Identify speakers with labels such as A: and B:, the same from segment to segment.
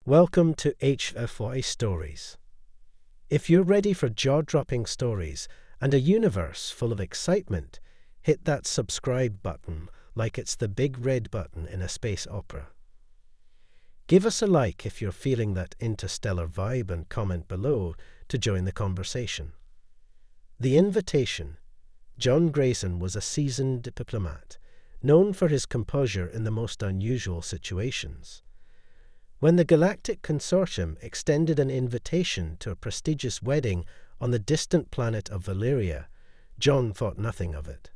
A: Welcome to HFY Stories. If you're ready for jaw-dropping stories and a universe full of excitement, hit that subscribe button like it's the big red button in a space opera. Give us a like if you're feeling that interstellar vibe and comment below to join the conversation. The Invitation. John Grayson was a seasoned diplomat, known for his composure in the most unusual situations. When the Galactic Consortium extended an invitation to a prestigious wedding on the distant planet of Valeria, John thought nothing of it.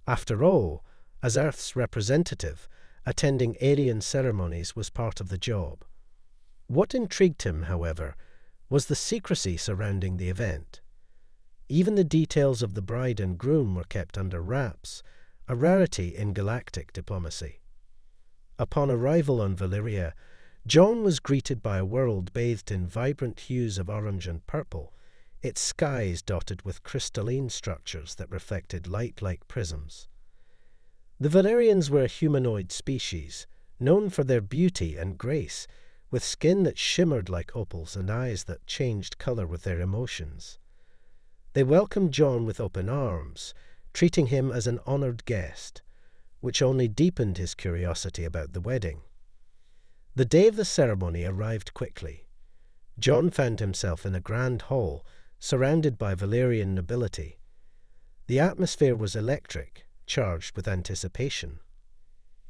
A: After all, as Earth's representative, attending alien ceremonies was part of the job. What intrigued him, however, was the secrecy surrounding the event. Even the details of the bride and groom were kept under wraps, a rarity in galactic diplomacy. Upon arrival on Valeria, John was greeted by a world bathed in vibrant hues of orange and purple, its skies dotted with crystalline structures that reflected light like prisms. The Valerians were a humanoid species, known for their beauty and grace, with skin that shimmered like opals and eyes that changed color with their emotions. They welcomed John with open arms, treating him as an honored guest, which only deepened his curiosity about the wedding. The day of the ceremony arrived quickly. John found himself in a grand hall, surrounded by Valerian nobility. The atmosphere was electric, charged with anticipation.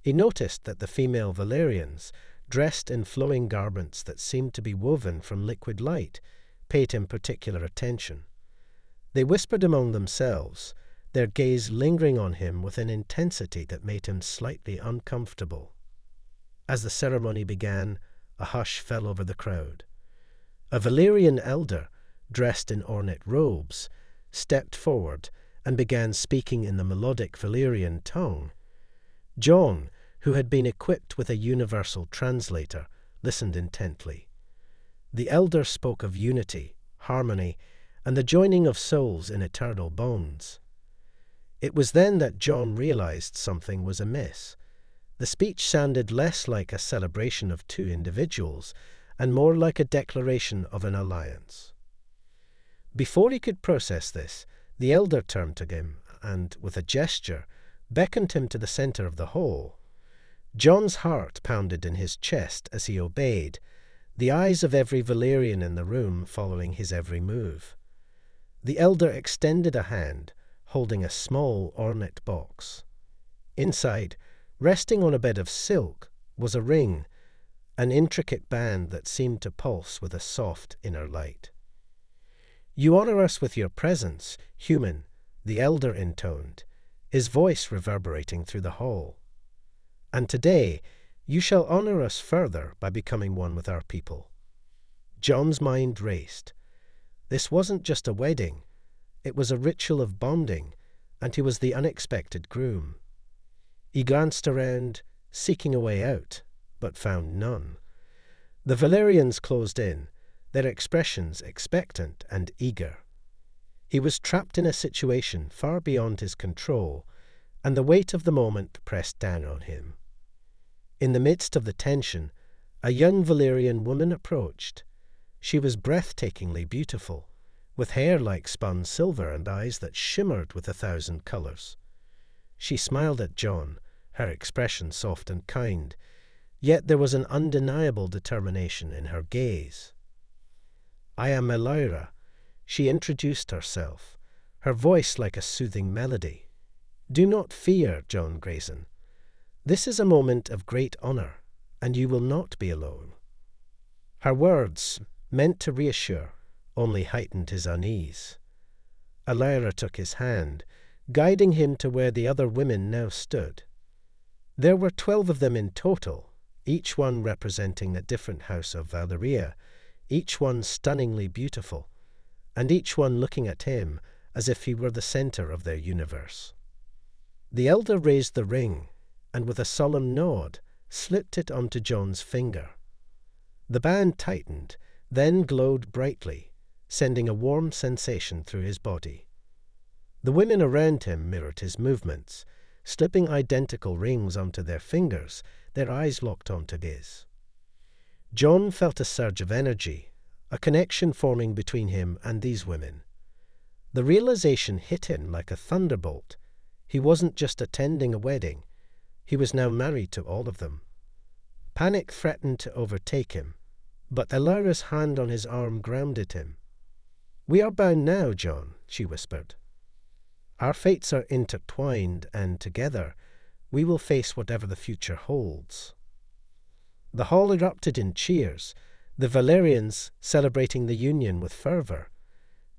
A: He noticed that the female Valerians, dressed in flowing garments that seemed to be woven from liquid light, paid him particular attention. They whispered among themselves, their gaze lingering on him with an intensity that made him slightly uncomfortable. As the ceremony began, a hush fell over the crowd. A Valerian elder, dressed in ornate robes, stepped forward and began speaking in the melodic Valerian tongue. John, who had been equipped with a universal translator, listened intently. The elder spoke of unity, harmony, and the joining of souls in eternal bonds. It was then that John realized something was amiss. The speech sounded less like a celebration of two individuals and more like a declaration of an alliance. Before he could process this, the elder turned to him and, with a gesture, beckoned him to the center of the hall. John's heart pounded in his chest as he obeyed, the eyes of every Valerian in the room following his every move. The elder extended a hand, holding a small ornate box. Inside, resting on a bed of silk, was a ring, an intricate band that seemed to pulse with a soft inner light. "You honor us with your presence, human," the elder intoned, his voice reverberating through the hall. "And today, you shall honor us further by becoming one with our people." John's mind raced. This wasn't just a wedding. It was a ritual of bonding, and he was the unexpected groom. He glanced around, seeking a way out, but found none. The Valerians closed in, their expressions expectant and eager. He was trapped in a situation far beyond his control, and the weight of the moment pressed down on him. In the midst of the tension, a young Valerian woman approached. She was breathtakingly beautiful, with hair like spun silver and eyes that shimmered with 1,000 colors. She smiled at John, her expression soft and kind, yet there was an undeniable determination in her gaze. "I am Elira," she introduced herself, her voice like a soothing melody. "Do not fear, John Grayson. This is a moment of great honor, and you will not be alone." Her words, meant to reassure, only heightened his unease. Elira took his hand, guiding him to where the other women now stood. There were 12 of them in total, each one representing a different house of Valeria, each one stunningly beautiful, and each one looking at him as if he were the center of their universe. The elder raised the ring, and with a solemn nod, slipped it onto John's finger. The band tightened, then glowed brightly, sending a warm sensation through his body. The women around him mirrored his movements, slipping identical rings onto their fingers, their eyes locked onto his. John felt a surge of energy, a connection forming between him and these women. The realization hit him like a thunderbolt. He wasn't just attending a wedding. He was now married to all of them. Panic threatened to overtake him, but Elira's hand on his arm grounded him. "We are bound now, John," she whispered. "Our fates are intertwined, and together we will face whatever the future holds." The hall erupted in cheers, the Valerians celebrating the union with fervor.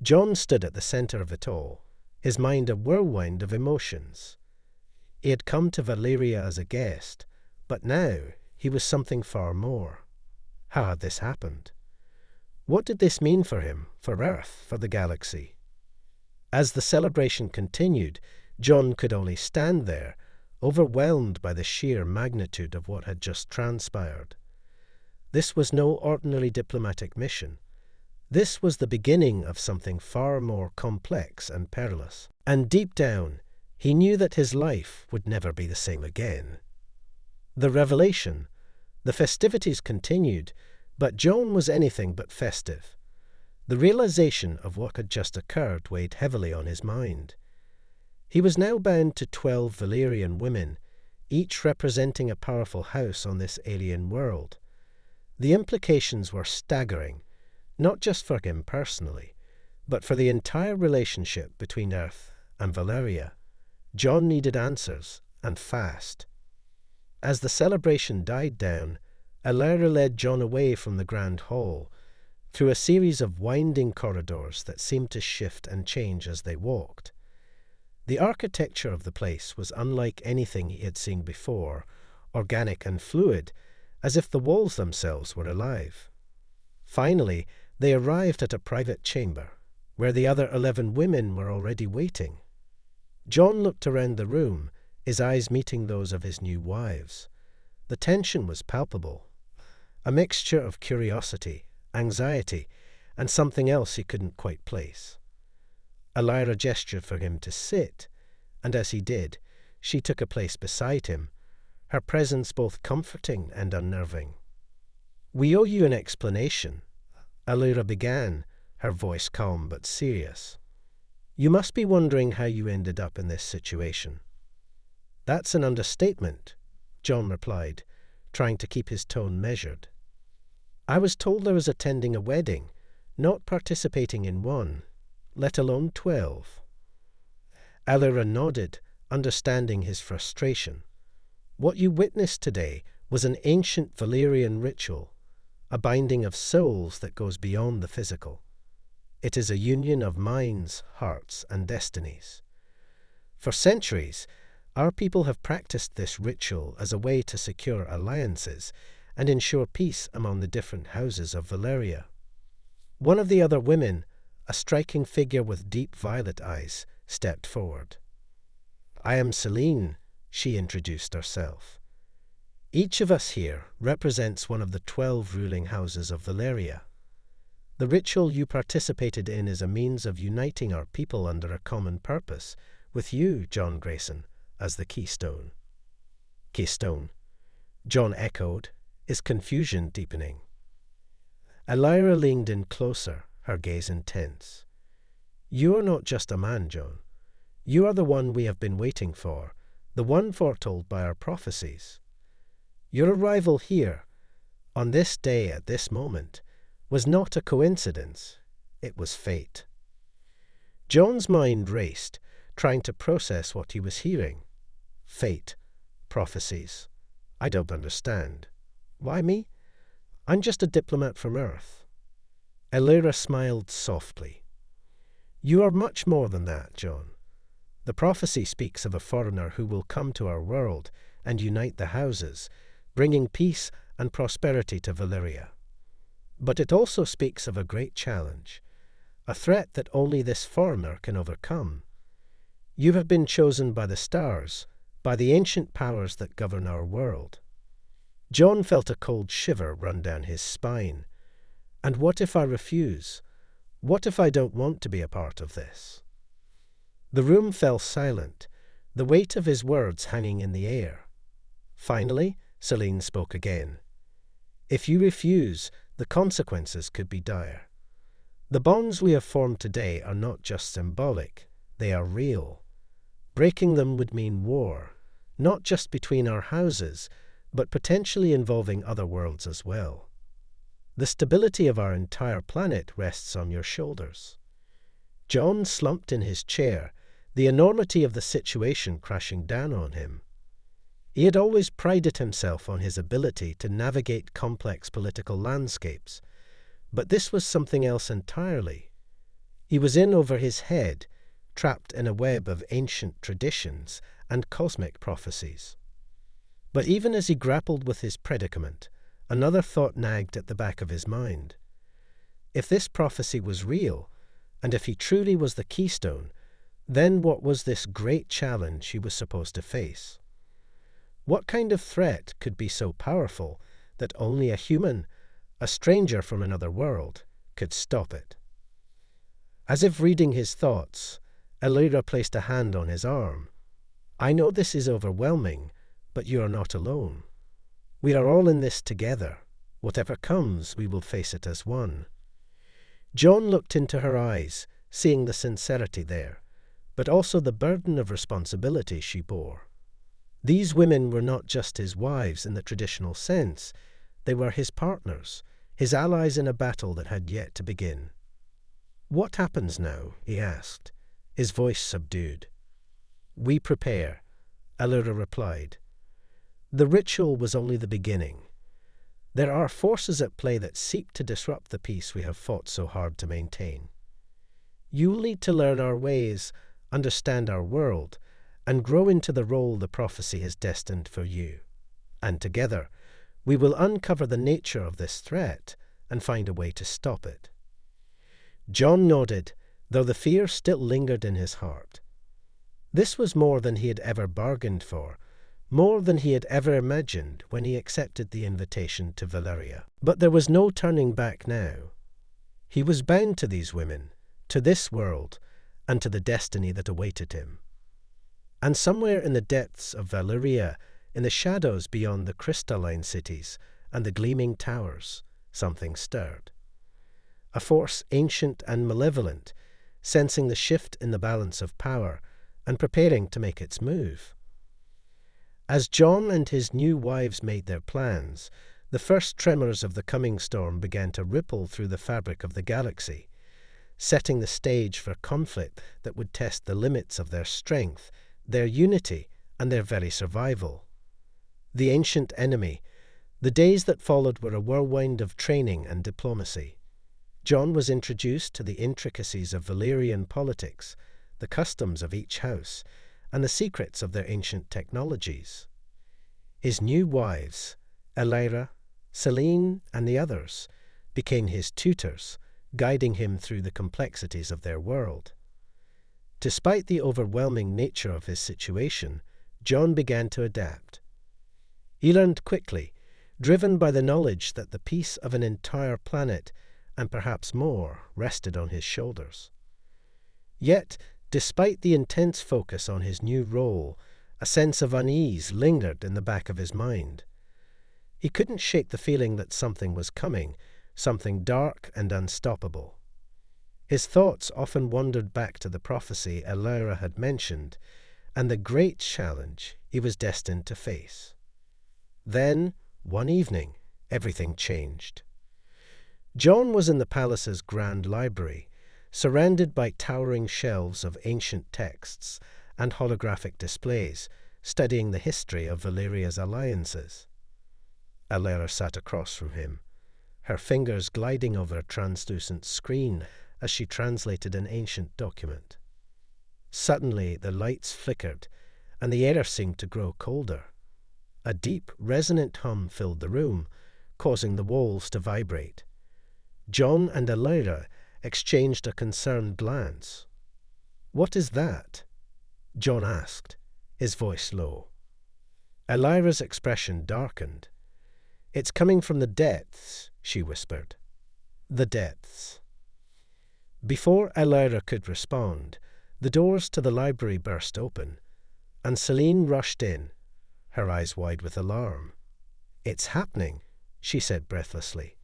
A: John stood at the center of it all, his mind a whirlwind of emotions. He had come to Valeria as a guest, but now he was something far more. How had this happened? What did this mean for him, for Earth, for the galaxy? As the celebration continued, John could only stand there, overwhelmed by the sheer magnitude of what had just transpired. This was no ordinary diplomatic mission. This was the beginning of something far more complex and perilous. And deep down, he knew that his life would never be the same again. The revelation, the festivities continued, but John was anything but festive. The realization of what had just occurred weighed heavily on his mind. He was now bound to 12 Valerian women, each representing a powerful house on this alien world. The implications were staggering, not just for him personally, but for the entire relationship between Earth and Valeria. John needed answers, and fast. As the celebration died down, Elira led John away from the grand hall, through a series of winding corridors that seemed to shift and change as they walked. The architecture of the place was unlike anything he had seen before, organic and fluid, as if the walls themselves were alive. Finally, they arrived at a private chamber, where the other 11 women were already waiting. John looked around the room, his eyes meeting those of his new wives. The tension was palpable, a mixture of curiosity, anxiety, and something else he couldn't quite place. Elira gestured for him to sit, and as he did, she took a place beside him, her presence both comforting and unnerving. "We owe you an explanation," Elira began, her voice calm but serious. "You must be wondering how you ended up in this situation." "That's an understatement," John replied, trying to keep his tone measured. "I was told I was attending a wedding, not participating in one, let alone 12. Elira nodded, understanding his frustration. "What you witnessed today was an ancient Valerian ritual, a binding of souls that goes beyond the physical. It is a union of minds, hearts, and destinies. For centuries, our people have practiced this ritual as a way to secure alliances and ensure peace among the different houses of Valeria." One of the other women, a striking figure with deep violet eyes, stepped forward. "I am Celine," she introduced herself. "Each of us here represents one of the 12 ruling houses of Valeria. The ritual you participated in is a means of uniting our people under a common purpose, with you, John Grayson, as the keystone." "Keystone," John echoed, his confusion deepening. Elira leaned in closer, her gaze intense. "You are not just a man, John. You are the one we have been waiting for, the one foretold by our prophecies. Your arrival here, on this day at this moment, was not a coincidence. It was fate." John's mind raced, trying to process what he was hearing. Fate, prophecies. I don't understand. Why me? I'm just a diplomat from Earth. Elira smiled softly. "You are much more than that, John. The prophecy speaks of a foreigner who will come to our world and unite the houses, bringing peace and prosperity to Valeria. But it also speaks of a great challenge, a threat that only this foreigner can overcome. You have been chosen by the stars, by the ancient powers that govern our world." John felt a cold shiver run down his spine. "And what if I refuse? What if I don't want to be a part of this?" The room fell silent, the weight of his words hanging in the air. Finally, Celine spoke again. If you refuse, the consequences could be dire. The bonds we have formed today are not just symbolic, they are real. Breaking them would mean war, not just between our houses, but potentially involving other worlds as well. The stability of our entire planet rests on your shoulders. John slumped in his chair, the enormity of the situation crashing down on him. He had always prided himself on his ability to navigate complex political landscapes, but this was something else entirely. He was in over his head, trapped in a web of ancient traditions and cosmic prophecies. But even as he grappled with his predicament, another thought nagged at the back of his mind. If this prophecy was real, and if he truly was the keystone, then what was this great challenge he was supposed to face? What kind of threat could be so powerful that only a human, a stranger from another world, could stop it? As if reading his thoughts, Elira placed a hand on his arm. I know this is overwhelming, but you are not alone. We are all in this together. Whatever comes, we will face it as one. John looked into her eyes, seeing the sincerity there, but also the burden of responsibility she bore. These women were not just his wives in the traditional sense. They were his partners, his allies in a battle that had yet to begin. What happens now? He asked, his voice subdued. We prepare, Elira replied. The ritual was only the beginning. There are forces at play that seek to disrupt the peace we have fought so hard to maintain. You will need to learn our ways, understand our world, and grow into the role the prophecy is destined for you. And together, we will uncover the nature of this threat and find a way to stop it. John nodded, though the fear still lingered in his heart. This was more than he had ever bargained for, more than he had ever imagined when he accepted the invitation to Valeria. But there was no turning back now. He was bound to these women, to this world, and to the destiny that awaited him. And somewhere in the depths of Valeria, in the shadows beyond the crystalline cities and the gleaming towers, something stirred. A force ancient and malevolent, sensing the shift in the balance of power and preparing to make its move. As John and his new wives made their plans, the first tremors of the coming storm began to ripple through the fabric of the galaxy, setting the stage for conflict that would test the limits of their strength, their unity, and their very survival. The ancient enemy, the days that followed were a whirlwind of training and diplomacy. John was introduced to the intricacies of Valyrian politics, the customs of each house, and the secrets of their ancient technologies. His new wives, Elira, Selene, and the others, became his tutors, guiding him through the complexities of their world. Despite the overwhelming nature of his situation, John began to adapt. He learned quickly, driven by the knowledge that the peace of an entire planet, and perhaps more, rested on his shoulders. Yet, despite the intense focus on his new role, a sense of unease lingered in the back of his mind. He couldn't shake the feeling that something was coming, something dark and unstoppable. His thoughts often wandered back to the prophecy Elira had mentioned, and the great challenge he was destined to face. Then, one evening, everything changed. John was in the palace's grand library, surrounded by towering shelves of ancient texts and holographic displays, studying the history of Valeria's alliances. Elira sat across from him, her fingers gliding over a translucent screen as she translated an ancient document. Suddenly the lights flickered, and the air seemed to grow colder. A deep, resonant hum filled the room, causing the walls to vibrate. John and Elira exchanged a concerned glance. "What is that?" John asked, his voice low. Elira's expression darkened. "It's coming from the depths," she whispered. "The depths." Before Elira could respond, the doors to the library burst open, and Selene rushed in, her eyes wide with alarm. "It's happening," she said breathlessly.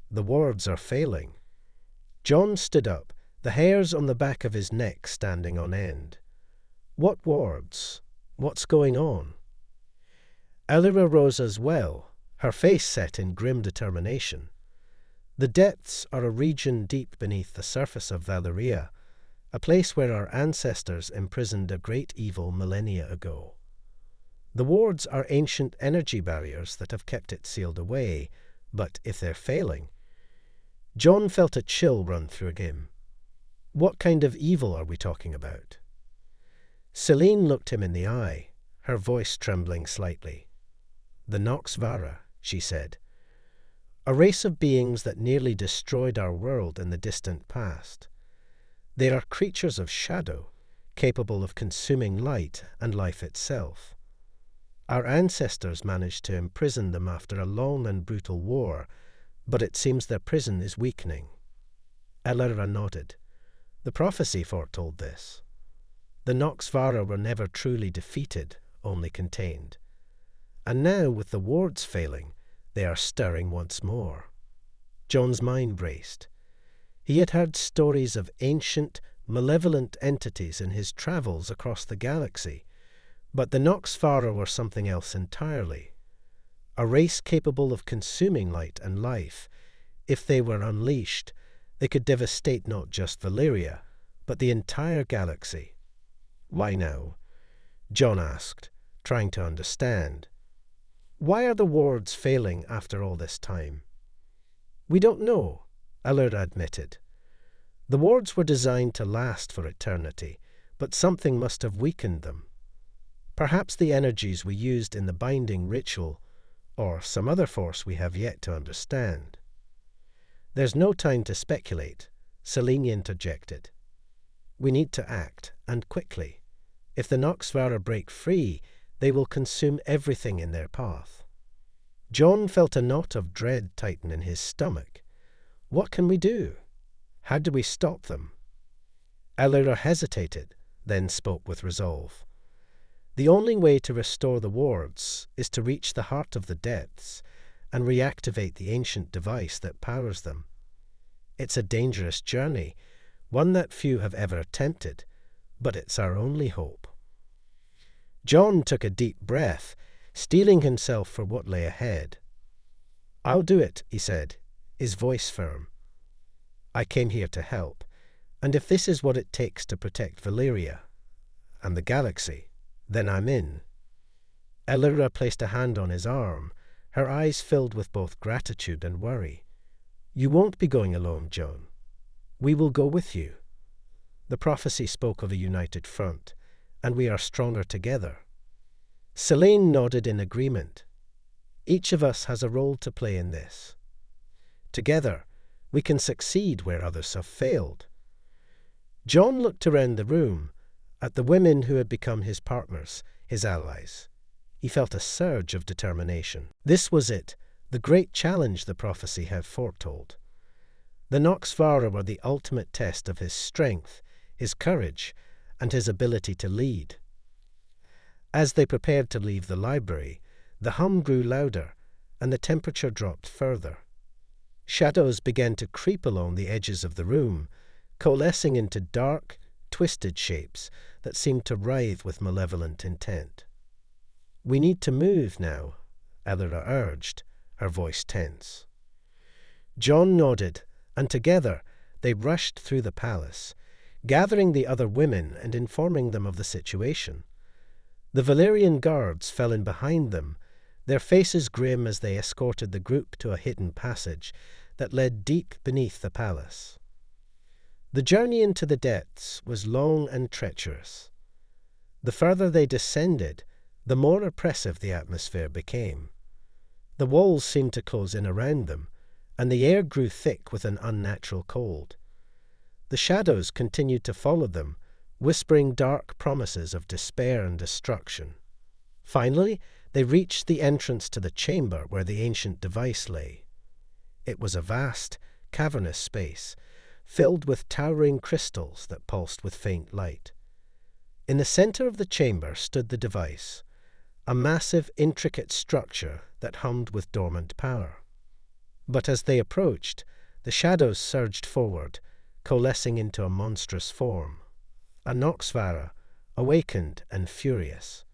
A: "The wards are failing." John stood up, the hairs on the back of his neck standing on end. "What wards? What's going on?" Elira rose as well, her face set in grim determination. "The depths are a region deep beneath the surface of Valeria, a place where our ancestors imprisoned a great evil millennia ago. The wards are ancient energy barriers that have kept it sealed away, but if they're failing—" John felt a chill run through him. "What kind of evil are we talking about?" Celine looked him in the eye, her voice trembling slightly. "The Nox Vara," she said. "A race of beings that nearly destroyed our world in the distant past. They are creatures of shadow, capable of consuming light and life itself. Our ancestors managed to imprison them after a long and brutal war, but it seems their prison is weakening." Elira nodded. "The prophecy foretold this. The Nox Vara were never truly defeated, only contained. And now, with the wards failing, they are stirring once more." John's mind raced. He had heard stories of ancient, malevolent entities in his travels across the galaxy, but the Nox Vara were something else entirely. A race capable of consuming light and life. If they were unleashed, they could devastate not just Valeria, but the entire galaxy. "Why now?" John asked, trying to understand. "Why are the wards failing after all this time?" "We don't know," Elira admitted. "The wards were designed to last for eternity, but something must have weakened them. Perhaps the energies we used in the binding ritual, or some other force we have yet to understand." "There's no time to speculate," Celine interjected. "We need to act, and quickly. If the Nox Vara break free, they will consume everything in their path." John felt a knot of dread tighten in his stomach. What can we do? How do we stop them? Elira hesitated, then spoke with resolve. "The only way to restore the wards is to reach the heart of the depths and reactivate the ancient device that powers them. It's a dangerous journey, one that few have ever attempted, but it's our only hope." John took a deep breath, steeling himself for what lay ahead. "I'll do it," he said, his voice firm. "I came here to help, and if this is what it takes to protect Valeria and the galaxy, then I'm in." Elira placed a hand on his arm, her eyes filled with both gratitude and worry. "You won't be going alone, John. We will go with you. The prophecy spoke of a united front, and we are stronger together." Celine nodded in agreement. "Each of us has a role to play in this. Together, we can succeed where others have failed." John looked around the room, at the women who had become his partners, his allies. He felt a surge of determination. This was it, the great challenge the prophecy had foretold. The Nox Vara were the ultimate test of his strength, his courage, and his ability to lead. As they prepared to leave the library, the hum grew louder, and the temperature dropped further. Shadows began to creep along the edges of the room, coalescing into dark, twisted shapes that seemed to writhe with malevolent intent. "We need to move now," Elira urged, her voice tense. John nodded, and together they rushed through the palace, gathering the other women and informing them of the situation. The Valerian guards fell in behind them, their faces grim as they escorted the group to a hidden passage that led deep beneath the palace. The journey into the depths was long and treacherous. The further they descended, the more oppressive the atmosphere became. The walls seemed to close in around them, and the air grew thick with an unnatural cold. The shadows continued to follow them, whispering dark promises of despair and destruction. Finally, they reached the entrance to the chamber where the ancient device lay. It was a vast, cavernous space, filled with towering crystals that pulsed with faint light. In the center of the chamber stood the device, a massive, intricate structure that hummed with dormant power. But as they approached, the shadows surged forward, coalescing into a monstrous form. A Noxvara, awakened and furious.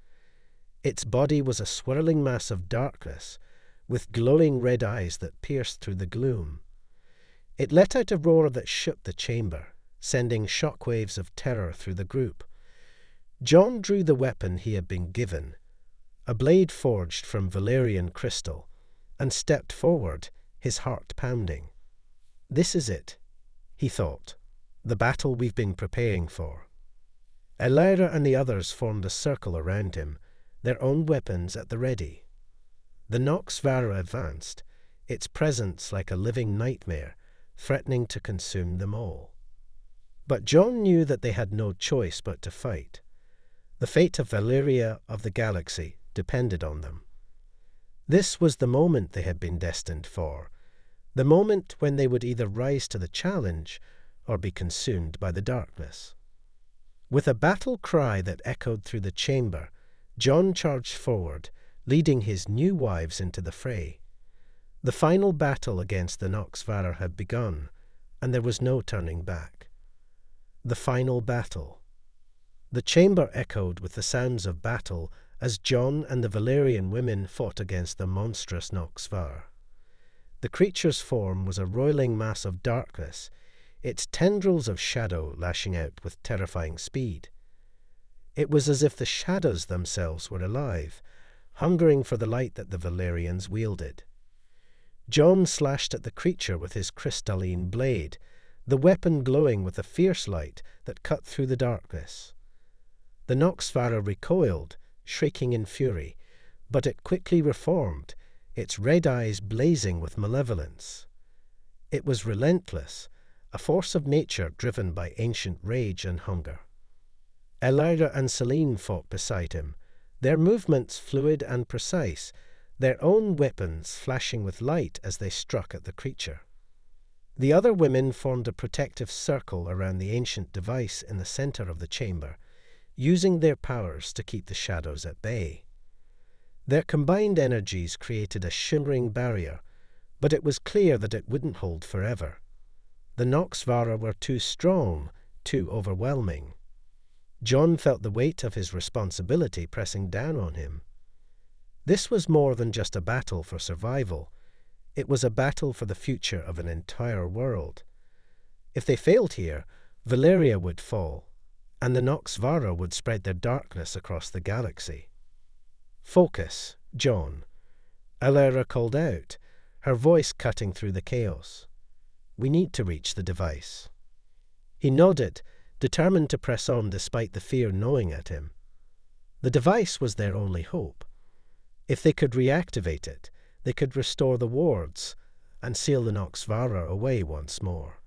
A: Its body was a swirling mass of darkness, with glowing red eyes that pierced through the gloom. It let out a roar that shook the chamber, sending shockwaves of terror through the group. John drew the weapon he had been given, a blade forged from Valerian crystal, and stepped forward, his heart pounding. This is it, he thought, the battle we've been preparing for. Elira and the others formed a circle around him, their own weapons at the ready. The Noxvara advanced, its presence like a living nightmare, threatening to consume them all. But John knew that they had no choice but to fight. The fate of Valeria of the galaxy depended on them. This was the moment they had been destined for, the moment when they would either rise to the challenge or be consumed by the darkness. With a battle cry that echoed through the chamber, John charged forward, leading his new wives into the fray. The final battle against the Noxvara had begun, and there was no turning back. The final battle. The chamber echoed with the sounds of battle as John and the Valerian women fought against the monstrous Noxvara. The creature's form was a roiling mass of darkness, its tendrils of shadow lashing out with terrifying speed. It was as if the shadows themselves were alive, hungering for the light that the Valerians wielded. John slashed at the creature with his crystalline blade, the weapon glowing with a fierce light that cut through the darkness. The Noxvara recoiled, shrieking in fury, but it quickly reformed, its red eyes blazing with malevolence. It was relentless, a force of nature driven by ancient rage and hunger. Elira and Celine fought beside him, their movements fluid and precise, their own weapons flashing with light as they struck at the creature. The other women formed a protective circle around the ancient device in the center of the chamber, using their powers to keep the shadows at bay. Their combined energies created a shimmering barrier, but it was clear that it wouldn't hold forever. The Noxvara were too strong, too overwhelming. John felt the weight of his responsibility pressing down on him. This was more than just a battle for survival. It was a battle for the future of an entire world. If they failed here, Valeria would fall, and the Noxvara would spread their darkness across the galaxy. "Focus, John," Elira called out, her voice cutting through the chaos. "We need to reach the device." He nodded, determined to press on despite the fear gnawing at him. The device was their only hope. If they could reactivate it, they could restore the wards and seal the Noxvara away once more.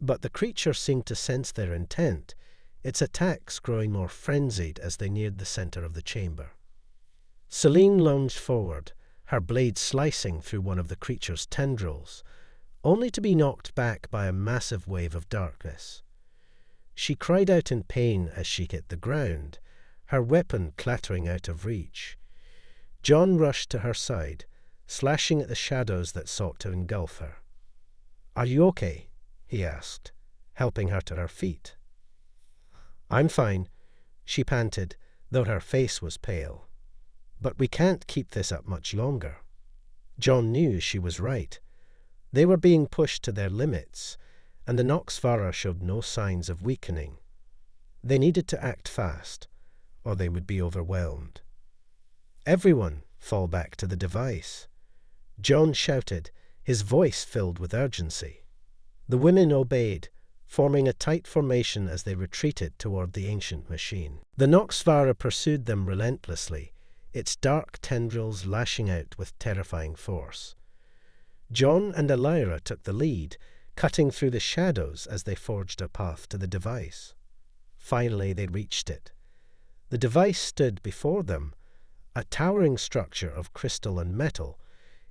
A: But the creature seemed to sense their intent, its attacks growing more frenzied as they neared the center of the chamber. Celine lunged forward, her blade slicing through one of the creature's tendrils, only to be knocked back by a massive wave of darkness. She cried out in pain as she hit the ground, her weapon clattering out of reach. John rushed to her side, slashing at the shadows that sought to engulf her. "Are you okay?" he asked, helping her to her feet. "I'm fine," she panted, though her face was pale. "But we can't keep this up much longer." John knew she was right. They were being pushed to their limits, and the Noxvara showed no signs of weakening. They needed to act fast, or they would be overwhelmed. "Everyone, fall back to the device," John shouted, his voice filled with urgency. The women obeyed, forming a tight formation as they retreated toward the ancient machine. The Noxvara pursued them relentlessly, its dark tendrils lashing out with terrifying force. John and Elira took the lead, cutting through the shadows as they forged a path to the device. Finally they reached it. The device stood before them, a towering structure of crystal and metal,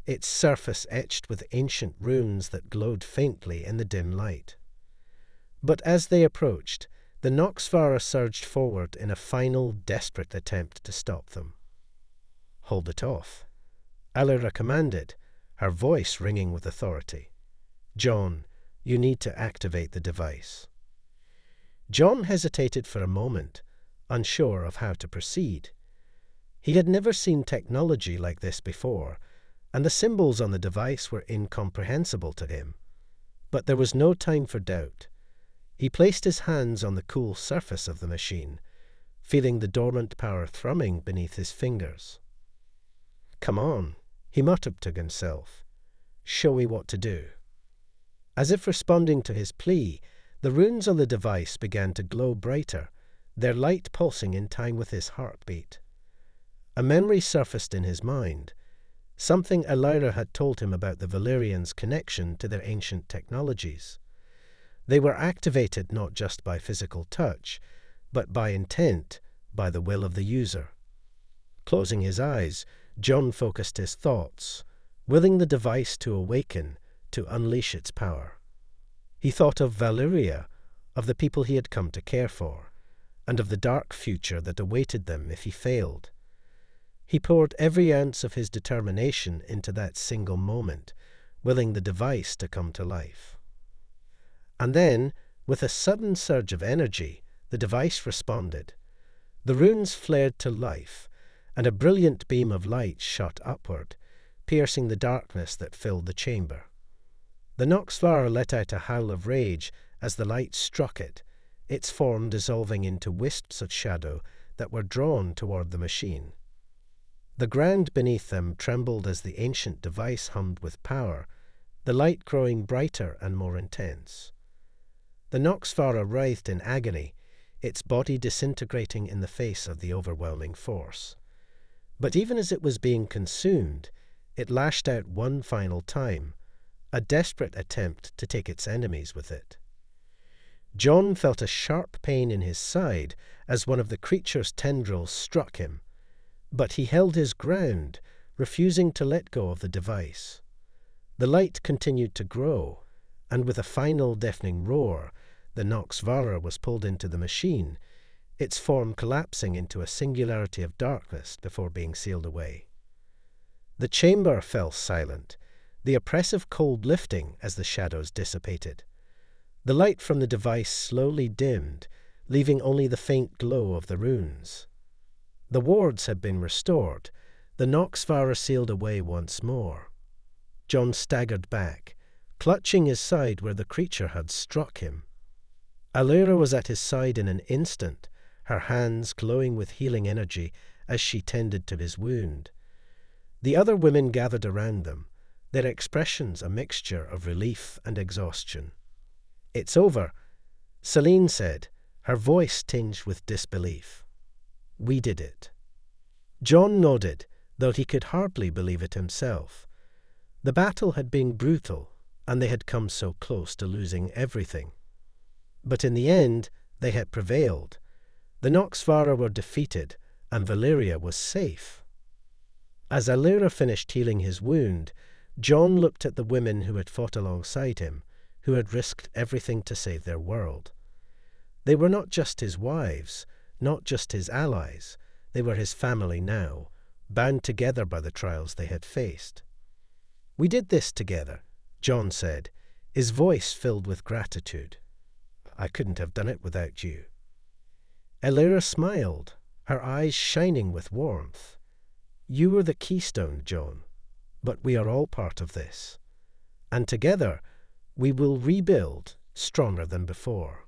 A: its surface etched with ancient runes that glowed faintly in the dim light. But as they approached, the Noxvara surged forward in a final, desperate attempt to stop them. "Hold it off," Elira commanded, her voice ringing with authority. "John, you need to activate the device." John hesitated for a moment, unsure of how to proceed. He had never seen technology like this before, and the symbols on the device were incomprehensible to him. But there was no time for doubt. He placed his hands on the cool surface of the machine, feeling the dormant power thrumming beneath his fingers. "Come on," he muttered to himself. "Show me what to do." As if responding to his plea, the runes on the device began to glow brighter, their light pulsing in time with his heartbeat. A memory surfaced in his mind, something Elira had told him about the Valyrians' connection to their ancient technologies. They were activated not just by physical touch, but by intent, by the will of the user. Closing his eyes, John focused his thoughts, willing the device to awaken, to unleash its power. He thought of Valyria, of the people he had come to care for, and of the dark future that awaited them if he failed. He poured every ounce of his determination into that single moment, willing the device to come to life. And then, with a sudden surge of energy, the device responded. The runes flared to life, and a brilliant beam of light shot upward, piercing the darkness that filled the chamber. The Noxvara let out a howl of rage as the light struck it, its form dissolving into wisps of shadow that were drawn toward the machine. The ground beneath them trembled as the ancient device hummed with power, the light growing brighter and more intense. The Noxvara writhed in agony, its body disintegrating in the face of the overwhelming force. But even as it was being consumed, it lashed out one final time, a desperate attempt to take its enemies with it. John felt a sharp pain in his side as one of the creature's tendrils struck him, but he held his ground, refusing to let go of the device. The light continued to grow, and with a final deafening roar, the Noxvara was pulled into the machine, its form collapsing into a singularity of darkness before being sealed away. The chamber fell silent, the oppressive cold lifting as the shadows dissipated. The light from the device slowly dimmed, leaving only the faint glow of the runes. The wards had been restored, the Noxvara sealed away once more. John staggered back, clutching his side where the creature had struck him. Elira was at his side in an instant, her hands glowing with healing energy as she tended to his wound. The other women gathered around them, their expressions a mixture of relief and exhaustion. "It's over," Celine said, her voice tinged with disbelief. "We did it." John nodded, though he could hardly believe it himself. The battle had been brutal, and they had come so close to losing everything. But in the end, they had prevailed. The Noxvara were defeated, and Valyria was safe. As Elira finished healing his wound, John looked at the women who had fought alongside him, who had risked everything to save their world. They were not just his wives, not just his allies, they were his family now, bound together by the trials they had faced. "We did this together," John said, his voice filled with gratitude. "I couldn't have done it without you." Elira smiled, her eyes shining with warmth. "You were the keystone, John, but we are all part of this. And together, we will rebuild stronger than before."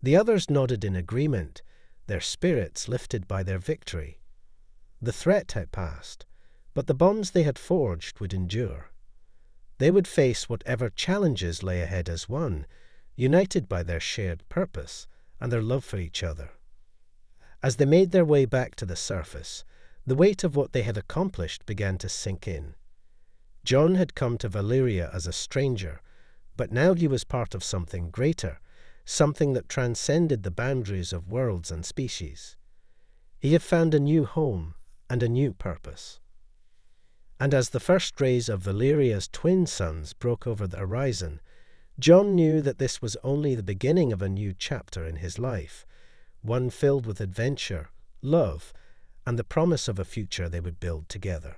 A: The others nodded in agreement, their spirits lifted by their victory. The threat had passed, but the bonds they had forged would endure. They would face whatever challenges lay ahead as one, united by their shared purpose and their love for each other. As they made their way back to the surface, the weight of what they had accomplished began to sink in. John had come to Valyria as a stranger, but now he was part of something greater, something that transcended the boundaries of worlds and species. He had found a new home and a new purpose. And as the first rays of Valyria's twin suns broke over the horizon, John knew that this was only the beginning of a new chapter in his life, one filled with adventure, love, and the promise of a future they would build together.